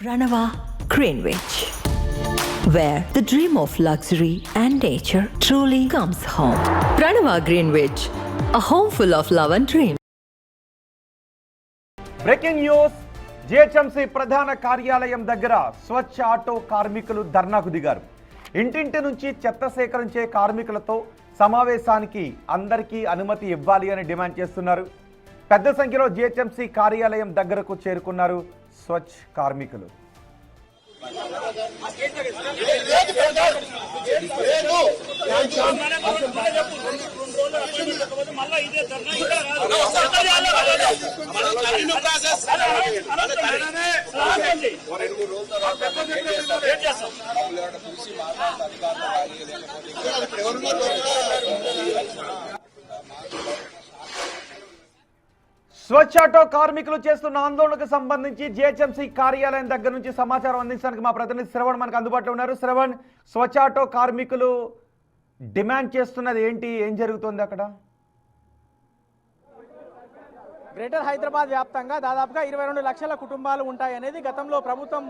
Pranava Greenwich, where the dream of luxury and nature truly comes home. Pranava Greenwich, a home full of love and dreams. Breaking news. GHMC ప్రధాన కార్యాలయం దగ్గర స్వచ్ఛ auto కార్మికులు ధర్నాకు దిగారు. ఇంటింటి నుంచి చెత్త సేకరించే కార్మికులతో సమావేశానికి అందరికీ అనుమతి ఇవ్వాలి అని డిమాండ్ చేస్తున్నారు. పెద్ద సంఖ్యలో జిహెచ్ఎంసీ కార్యాలయం దగ్గరకు చేరుకున్నారు స్వచ్ఛ కార్మికులు. స్వచ్ఛ ఆటో కార్మికులు చేస్తున్న ఆందోళనకు సంబంధించి జిహెచ్ఎంసీ కార్యాలయం దగ్గర నుంచి సమాచారం అందించడానికి మా ప్రతినిధి శ్రవణ్ మనకు అందుబాటులో ఉన్నారు. శ్రవణ్, స్వచ్ఛ ఆటో కార్మికులు డిమాండ్ చేస్తున్నది ఏంటి, ఏం జరుగుతుంది అక్కడ? గ్రేటర్ హైదరాబాద్ వ్యాప్తంగా దాదాపుగా 22 లక్షల కుటుంబాలు ఉంటాయనేది గతంలో ప్రభుత్వం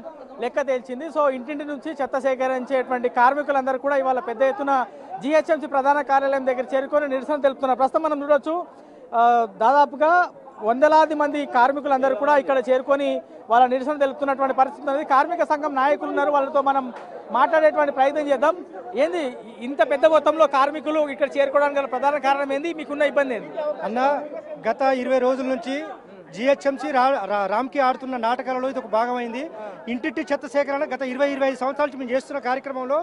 లెక్క తేల్చింది. సో ఇంటింటి నుంచి చెత్త సేకరించేటువంటి కార్మికులందరూ కూడా ఇవాళ పెద్ద ఎత్తున జిహెచ్ఎంసీ ప్రధాన కార్యాలయం దగ్గర చేరుకొని నిరసన తెలుపుతున్నారు. ప్రస్తుతం మనం చూడొచ్చు, దాదాపుగా వందలాది మంది కార్మికులందరూ కూడా ఇక్కడ చేరుకొని వాళ్ళ నిరసన తెలుపుతున్నటువంటి పరిస్థితి ఉంది. కార్మిక సంఘం నాయకులు ఉన్నారు, వాళ్ళతో మనం మాట్లాడేటువంటి ప్రయత్నం చేద్దాం. ఏంది ఇంత పెద్ద మొత్తంలో కార్మికులు ఇక్కడ చేరుకోవడానికి గల ప్రధాన కారణం ఏంది, మీకున్న ఇబ్బంది ఏంది? అన్న, గత 20 రోజుల నుంచి జిహెచ్ఎంసీ రామ్కి ఆడుతున్న నాటకాలలో ఇది ఒక భాగమైంది. ఇంటింటి చెత్త సేకరణ గత 20-25 సంవత్సరాల నుంచి మేము చేస్తున్న కార్యక్రమంలో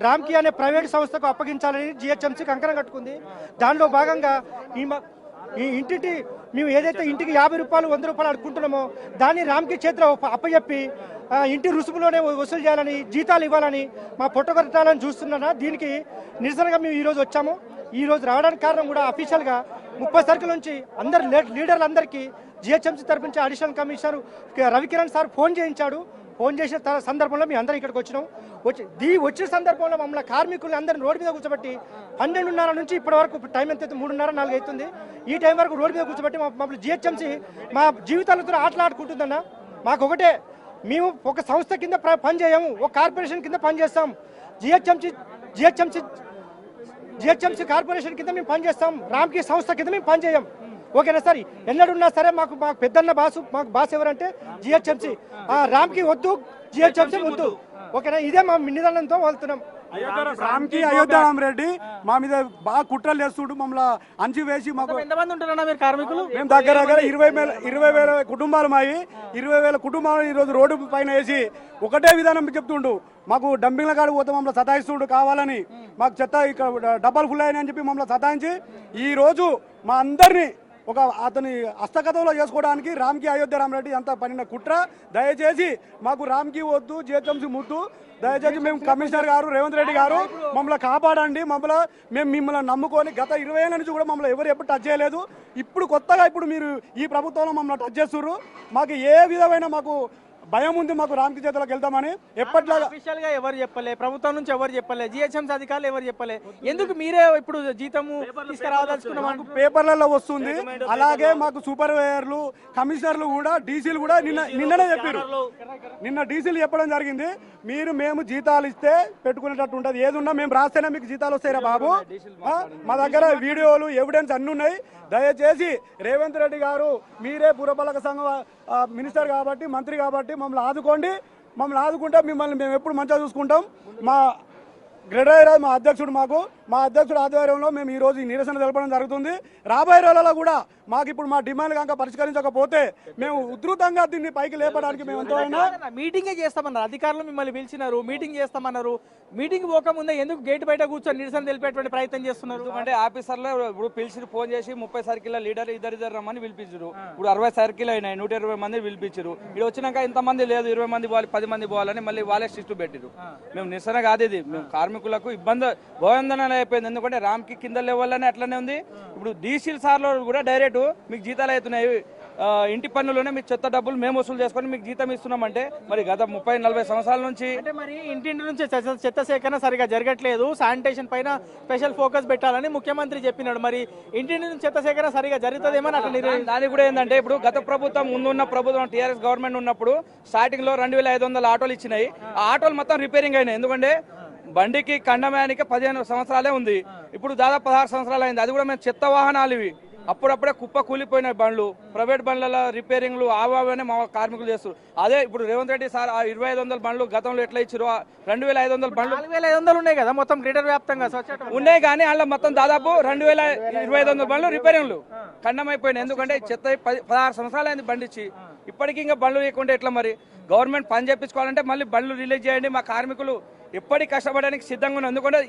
రామ్కి అనే ప్రైవేట్ సంస్థకు అప్పగించాలని జిహెచ్ఎంసీ కంకణం కట్టుకుంది. దానిలో భాగంగా ఈ ఇంటింటి మేము ఏదైతే ఇంటికి 50 రూపాయలు 100 రూపాయలు అడుకుంటున్నామో దాన్ని రామ్కి చేతిలో అప్పచెప్పి ఇంటి రుసుములోనే వసూలు చేయాలని, జీతాలు ఇవ్వాలని మా పొట్టగొట్టాలని చూస్తున్నా. దీనికి నిరసనగా మేము ఈరోజు వచ్చాము. ఈరోజు రావడానికి కారణం కూడా అఫీషియల్గా 30 సర్కిల్ నుంచి అందరు లీడర్లందరికీ జిహెచ్ఎంసీ తరపు నుంచి additional commissioner Ravikiran sir phone చేయించాడు. ఫోన్ చేసిన సందర్భంలో మేము అందరం ఇక్కడికి వచ్చినాం. వచ్చిన సందర్భంలో మమ్మల్ని కార్మికులు అందరిని రోడ్డు మీద కూర్చోబెట్టి 12:30 నుంచి ఇప్పటి వరకు టైం ఎంత అయితే 3:30-4 అవుతుంది. ఈ టైం వరకు రోడ్డు మీద కూర్చోబెట్టి మమ్మల్ని జిహెచ్ఎంసీ మా జీవితాలతో ఆటలాడుకుంటుందన్న. మాకు ఒకటే, మేము ఒక సంస్థ కింద పని చేయము, ఒక కార్పొరేషన్ కింద పనిచేస్తాం. జిహెచ్ఎంసీ కార్పొరేషన్ కింద మేము పనిచేస్తాం, రామ్కి సంస్థ కింద మేము పనిచేయం. ఓకేనా సార్? ఎన్నడున్నా సరే మాకు పెద్దన్న మాకు బాస్ ఎవరంటే జిహెచ్ఎంసీ. రామ్కి వద్దు, జిహెచ్ఎంసీ వద్దు. ఓకేనా? ఇదే మా నిదానంతో వెళ్తున్నాం. రామ్కి అయోధ్య రెడ్డి మా మీద బాగా కుట్రలు చేస్తుడు, మమ్మల్ని అంచు వేసి మాకు. ఎంతమంది ఉంటున్నా మీరు కార్మికులు? మేము దగ్గర 20,000 కుటుంబాలు మావి. 20,000 కుటుంబాలు ఈరోజు రోడ్డు పైన వేసి ఒకటే విధానం చెప్తుండు. మాకు డంపింగ్ల కాడికి పోతే మమ్మల్ని సతాయిస్తుడు కావాలని. మాకు చెత్త ఇక్కడ డబ్బాలు ఫుల్ అయినాయని చెప్పి మమ్మల్ని సతాయించి ఈరోజు మా అందరినీ ఒక అతని హస్తగతంలో చేసుకోవడానికి రామ్కి అయోధ్య రామరెడ్డి అంతా పనిన కుట్ర. దయచేసి మాకు రామ్కి వద్దు, జిహెచ్ఎంసీ ముద్దు. దయచేసి మేము కమిషనర్ గారు రేవంత్ రెడ్డి గారు మమ్మల్ని కాపాడండి. మేము మిమ్మల్ని నమ్ముకొని గత 20 ఏళ్ళ నుంచి కూడా మమ్మల్ని ఎప్పుడు టచ్ చేయలేదు. ఇప్పుడు కొత్తగా మీరు ఈ ప్రభుత్వంలో మమ్మల్ని టచ్ చేస్తున్నారు. మాకు ఏ విధమైన మాకు భయం ఉంది, మాకు రామ్కి చేతులకు వెళ్తామని. ఎప్పటిలాగా అఫీషియల్ గా ఎవరు చెప్పలే, ప్రభుత్వం నుంచి ఎవరు చెప్పలే, జిహెచ్ఎంసీ అధికారులు ఎవరు చెప్పలే. ఎందుకు మీరే ఇప్పుడు జీతము తీసుకురావాల్సుకున్నాం? పేపర్లలో వస్తుంది. అలాగే మాకు సూపర్వైజర్లు, కమిషనర్లు కూడా, డీసీలు కూడా నిన్ననే చెప్పారు. నిన్న డీసీలు చెప్పడం జరిగింది, మేము జీతాలు ఇస్తే పెట్టుకునేటట్టు ఉంటుంది. ఏది ఉన్నా మేము రాస్తేనే మీకు జీతాలు వస్తాయిరా బాబు. మా దగ్గర వీడియోలు, ఎవిడెన్స్ అన్ని ఉన్నాయి. దయచేసి రేవంత్ రెడ్డి గారు, మీరే పురపాలక సంఘం మినిస్టర్ కాబట్టి, మంత్రి కాబట్టి మమ్మల్ని ఆదుకోండి. మమ్మల్ని ఆదుకుంటే మిమ్మల్ని మేము ఎప్పుడు మంచిగా చూసుకుంటాం. మా గ్రేటర్ మా అధ్యక్షుడు ఆధ్వర్యంలో మేము ఈరోజు ఈ నిరసన తెలపడం జరుగుతుంది. రాబోయే రోజులలో కూడా మాకు ఇప్పుడు మా డిమాండ్ కనుక పరిష్కరించకపోతే మేము ఉధృతంగా దీన్ని పైకి లేపడానికి మేము ఎంతో మీటింగే చేస్తామన్నారు. అధికారులు మిమ్మల్ని పిలిచినారు, మీటింగ్ చేస్తామన్నారు. మీటింగ్ పోకముందే ఎందుకు గేట్ బయట కూర్చొని నిరసన తెలిపేటువంటి ప్రయత్నం చేస్తున్నారు? అంటే ఆఫీసర్లు ఇప్పుడు పిలిచి ఫోన్ చేసి 30 సర్కిల్ లీడర్ ఇద్దరు రమ్మని పిలిపించారు. ఇప్పుడు 60 సర్కిల్ అయినాయి, 120 మంది పిలిపించారు. ఇక్కడ వచ్చినాక ఇంతమంది లేదు, 20 మంది పోవాలి, 10 మంది పోవాలని మళ్ళీ వాళ్ళే స్టిస్ట్ పెట్టారు. మేము నిరసన కాదు ఇది, మేము కార్మికులకు భయోందన అయిపోయింది. ఎందుకంటే రామ్కి కింద లెవెల్లోనే అట్లనే ఉంది. ఇప్పుడు డీసీల్ సార్లో కూడా డైరెక్ట్ మీకు జీతాలు అవుతున్నాయి, ఇంటి పన్నులోనే మీ చెత్త డబ్బులు మేము వసూలు చేసుకొని మీకు జీతం ఇస్తున్నామంటే మరి గత 30-40 సంవత్సరాల నుంచి అంటే మరి ఇంటింటి నుంచి చెత్త సేకరణ సరిగా జరగట్లేదు, శానిటేషన్ పైన స్పెషల్ ఫోకస్ పెట్టాలని ముఖ్యమంత్రి చెప్పినాడు. మరి ఇంటింటి నుంచి చెత్త సేకరణ సరిగా జరుగుతుందేమో అట్లా దాని కూడా ఏంటంటే ఇప్పుడు గత ప్రభుత్వం ముందున్న ప్రభుత్వం టీఆర్ఎస్ గవర్నమెంట్ ఉన్నప్పుడు స్టార్టింగ్ లో 2500 ఆటోలు ఇచ్చినాయి. ఆ ఆటోలు మొత్తం రిపేరింగ్ అయినాయి. ఎందుకంటే బండికి కండమయానికి 15 సంవత్సరాలే ఉంది, ఇప్పుడు దాదాపు 16 సంవత్సరాలు అయింది. అది కూడా మేము చెత్త వాహనాలు ఇవి అప్పుడప్పుడే కుప్ప కూలిపోయిన బండ్లు, ప్రైవేట్ బండ్ల రిపేరింగ్లు ఆవానే మా కార్మికులు చేస్తారు. అదే ఇప్పుడు రేవంత్ రెడ్డి సార్ ఆ 2500 బండ్లు గతంలో ఎట్లా ఇచ్చారో 2500 బండ్లు 4500 ఉన్నాయి కదా మొత్తం గ్రేటర్ వ్యాప్తంగా ఉన్నాయి, కానీ అందులో మొత్తం దాదాపు 2500 బండ్లు రిపేరింగ్లు ఖండమైపోయినాయి. ఎందుకంటే చెత్త 16 సంవత్సరాలు అయింది బండి ఇచ్చి, ఇప్పటికీ ఇంకా బండ్లు వేయకుండా ఎట్లా? మరి గవర్నమెంట్ పని చేయించుకోవాలంటే మళ్ళీ బండ్లు రిలీజ్ చేయండి. మా కార్మికులు ఎప్పటికి కష్టపడడానికి సిద్ధంగా ఉన్నాం, ఎందుకంటే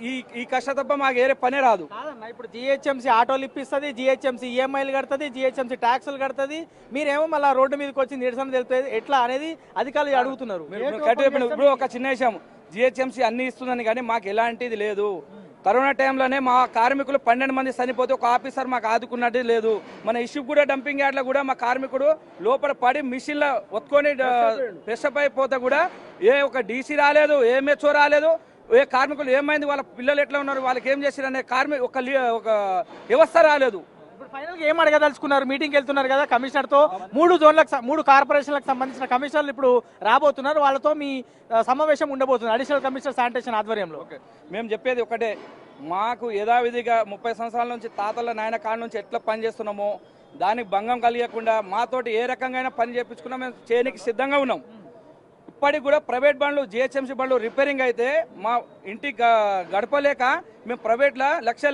ఈ కష్ట తప్ప మాకు వేరే పనే రాదు. ఇప్పుడు జిహెచ్ఎంసీ ఆటోలు ఇప్పిస్తుంది, జిహెచ్ఎంసీ ఈఎంఐలు కడుతుంది, జిహెచ్ఎంసీ ట్యాక్సులు కడుతుంది, మీరేమో మళ్ళీ రోడ్డు మీదకి వచ్చి నిరసన తెలుపుతుంది ఎట్లా అనేది అధికారులు అడుగుతున్నారు. ఇప్పుడు ఒక చిన్న విషయం, జిహెచ్ఎంసీ అన్ని ఇస్తుందని కానీ మాకు ఎలాంటిది లేదు. కరోనా టైంలోనే మా కార్మికులు 12 మంది చనిపోతే ఒక ఆఫీసర్ మాకు ఆదుకున్నట్టు లేదు. మన ఇష్యూ కూడా డంపింగ్ యార్డ్లో కూడా మా కార్మికుడు లోపల పడి మిషన్లో ఒత్తుకొని ఫ్రెషప్ అయిపోతే కూడా ఏ ఒక డీసీ రాలేదు, ఏ మెచ్చో రాలేదు, ఏ కార్మికులు ఏమైంది, వాళ్ళ పిల్లలు ఎట్లా ఉన్నారు, వాళ్ళకి ఏం చేశారు అనే ఒక వ్యవస్థ రాలేదు. ఫైనల్ గా ఏం అడగదలుచుకున్నారు? మీటింగ్ వెళ్తున్నారు కదా కమిషనర్ తో, 3 జోన్లకు 3 కార్పొరేషన్లకు సంబంధించిన కమిషనర్లు ఇప్పుడు రాబోతున్నారు, వాళ్ళతో మీ సమావేశం ఉండబోతుంది అడిషనల్ కమిషనర్ శానిటేషన్ ఆధ్వర్యంలో. మేము చెప్పేది ఒకటే, మాకు యథావిధిగా 30 సంవత్సరాల నుంచి తాతల నాయన కాడ నుంచి ఎట్లా పని చేస్తున్నామో దానికి భంగం కలిగకుండా మాతోటి ఏ రకంగా పని చేయించుకున్నా మేము చేయడానికి సిద్ధంగా ఉన్నాం. ఇప్పటికి కూడా ప్రైవేట్ బండ్లు జిహెచ్ఎంసీ బండ్లు రిపేరింగ్ అయితే మా ఇంటికి గడపలేక మేము ప్రైవేట్లో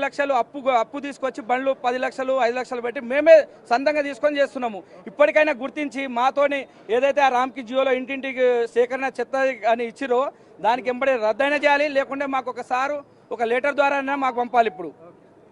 లక్షలు అప్పు తీసుకొచ్చి బండ్లు 10 లక్షలు 5 లక్షలు పెట్టి మేమే సొంతంగా తీసుకొని చేస్తున్నాము. ఇప్పటికైనా గుర్తించి మాతోని ఏదైతే ఆ రామ్కి జియోలో ఇంటింటికి సేకరణ చెత్త అని ఇచ్చిరో దానికి ఎంబడి రద్దయినా చేయాలి, లేకుంటే మాకు ఒక లెటర్ ద్వారా మాకు పంపాలి. ఇప్పుడు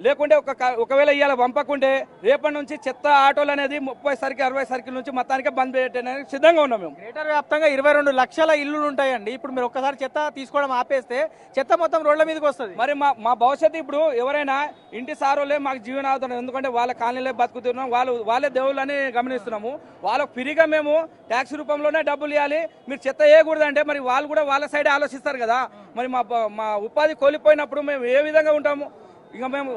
లేకుంటే ఒకవేళ ఇవాళ పంపకుంటే రేపటి నుంచి చెత్త ఆటోలు అనేది 30 సర్కిల్ 60 సర్కిల్ నుంచి మొత్తానికి బంద్ పెట్టడానికి సిద్ధంగా ఉన్నాం. మేము గ్రేటర్ వ్యాప్తంగా 22 లక్షల ఇల్లులు ఉంటాయండి. ఇప్పుడు మీరు ఒక్కసారి చెత్త తీసుకోవడం ఆపేస్తే చెత్త మొత్తం రోడ్ల మీదకి వస్తుంది. మరి మా భవిష్యత్తు ఇప్పుడు ఎవరైనా ఇంటి సారోలే మాకు జీవనాధారం, ఎందుకంటే వాళ్ళ కాలనీలే బతుకుతున్నాం, వాళ్ళే దేవుళ్ళని గమనిస్తున్నాము. వాళ్ళకు ఫ్రీగా మేము ట్యాక్స్ రూపంలోనే డబ్బులు ఇవ్వాలి, మీరు చెత్త వేయకూడదంటే మరి వాళ్ళు కూడా వాళ్ళ సైడ్ ఆలోచిస్తారు కదా. మరి మా ఉపాధి కోల్పోయినప్పుడు మేము ఏ విధంగా ఉంటాము? ఇంకా మేము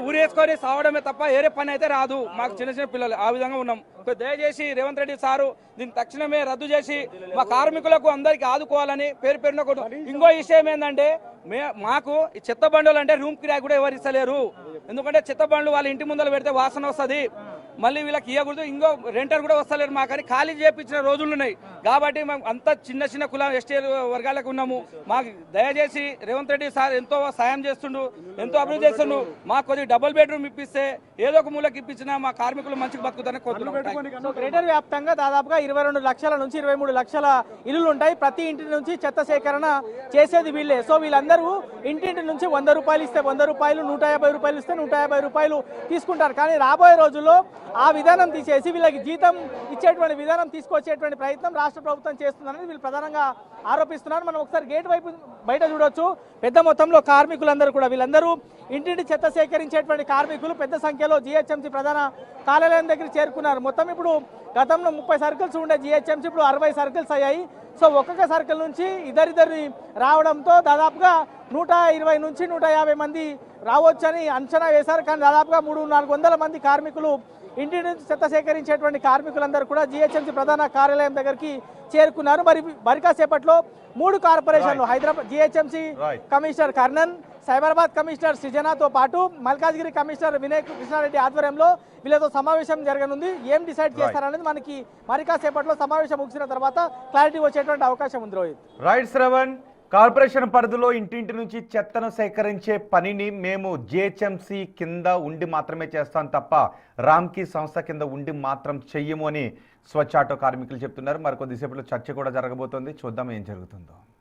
ఊరేసుకొని సావడమే తప్ప వేరే పని అయితే రాదు. మాకు చిన్న పిల్లలు ఆ విధంగా ఉన్నాం. దయచేసి రేవంత్ రెడ్డి సారు దీన్ని తక్షణమే రద్దు చేసి మా కార్మికులకు అందరికి ఆదుకోవాలని పేరున ఇంకో విషయం ఏంటంటే మాకు ఈ చెత్త బండ్లు అంటే రూమ్ కిరాయి కూడా ఎవరు ఇస్తలేరు. ఎందుకంటే చెత్త బండ్లు వాళ్ళ ఇంటి ముందర పెడితే వాసన వస్తుంది, మళ్ళీ వీళ్ళకి ఇవ్వకూడదు, ఇంకో రెంటర్ కూడా వస్తలేరు మాకని ఖాళీ చేయించిన రోజులు ఉన్నాయి. కాబట్టి మేము అంత చిన్న కులం ఎస్టీ వర్గాలకు ఉన్నాము. మాకు దయచేసి రేవంత్ రెడ్డి సార్ ఎంతో సాయం చేస్తుండు, ఎంతో అభివృద్ధి చేస్తుండు. మాకు కొద్దిగా డబుల్ బెడ్రూమ్ ఇప్పిస్తే ఏదో ఒక మూలకి ఇప్పించినా మా కార్మికులు మంచిగా బతుకుతారని కోరుతున్నాం. గ్రేటర్ వ్యాప్తంగా దాదాపుగా 22 లక్షల నుంచి 23 లక్షల ఇల్లులు ఉంటాయి. ప్రతి ఇంటి నుంచి చెత్త సేకరణ చేసేది వీళ్ళే. సో వీళ్ళందరూ ఇంటింటి నుంచి 100 రూపాయలు ఇస్తే 100 రూపాయలు, 150 రూపాయలు ఇస్తే 150 రూపాయలు తీసుకుంటారు. కానీ రాబోయే రోజుల్లో ఆ విధానం తీసేసి వీళ్ళకి జీతం ఇచ్చేటువంటి విధానం తీసుకొచ్చేటువంటి ప్రయత్నం రాష్ట్ర ప్రభుత్వం చేస్తుందని వీళ్ళు ప్రధానంగా ఆరోపిస్తున్నారు. మనం ఒకసారి గేట్ వైపు బయట చూడొచ్చు, పెద్ద మొత్తంలో కార్మికులందరూ కూడా వీళ్ళందరూ ఇంటింటి చెత్త సేకరించేటువంటి కార్మికులు పెద్ద సంఖ్యలో జిహెచ్ఎంసీ ప్రధాన కార్యాలయం దగ్గర చేరుకున్నారు. మొత్తం ఇప్పుడు గతంలో 30 సర్కిల్స్ ఉండే జిహెచ్ఎంసీ ఇప్పుడు 60 సర్కిల్స్ అయ్యాయి. సో ఒక్కొక్క సర్కిల్ నుంచి ఇద్దరిద్దరిని రావడంతో దాదాపుగా 120 నుంచి 150 మంది రావచ్చని అంచనా వేశారు. కానీ దాదాపుగా 300-400 మంది కార్మికులు ఇంటి నుంచి చెత్త సేకరించేటువంటి కార్మికులందరూ కూడా జిహెచ్ఎంసీ ప్రధాన కార్యాలయం దగ్గరికి చేరుకున్నారు. మరి కాసేపట్లో 3 కార్పొరేషన్లు Hyderabad GHMC commissioner Karnan, Cyberabad commissioner సృజనాతో పాటు మల్కాజ్గిరి కమిషనర్ వినయ్ కృష్ణారెడ్డి ఆధ్వర్యంలో వీళ్ళతో సమావేశం జరగనుంది. ఏం డిసైడ్ చేస్తారనేది మనకి మరి కాసేపట్లో సమావేశం ముగిసిన తర్వాత క్లారిటీ వచ్చేటువంటి అవకాశం ఉంది. రోహిత్ రైట్ శ్రవణ్, కార్పొరేషన్ పరిధిలో ఇంటింటి నుంచి చెత్తను సేకరించే పనిని మేము జిహెచ్ఎంసీ కింద ఉండి మాత్రమే చేస్తాం తప్ప రామ్కీ సంస్థ కింద ఉండి మాత్రం చెయ్యము అని స్వచ్ఛ ఆటో కార్మికులు చెప్తున్నారు. మరి కొద్దిసేపట్లో చర్చ కూడా జరగబోతోంది, చూద్దాం ఏం జరుగుతుందో.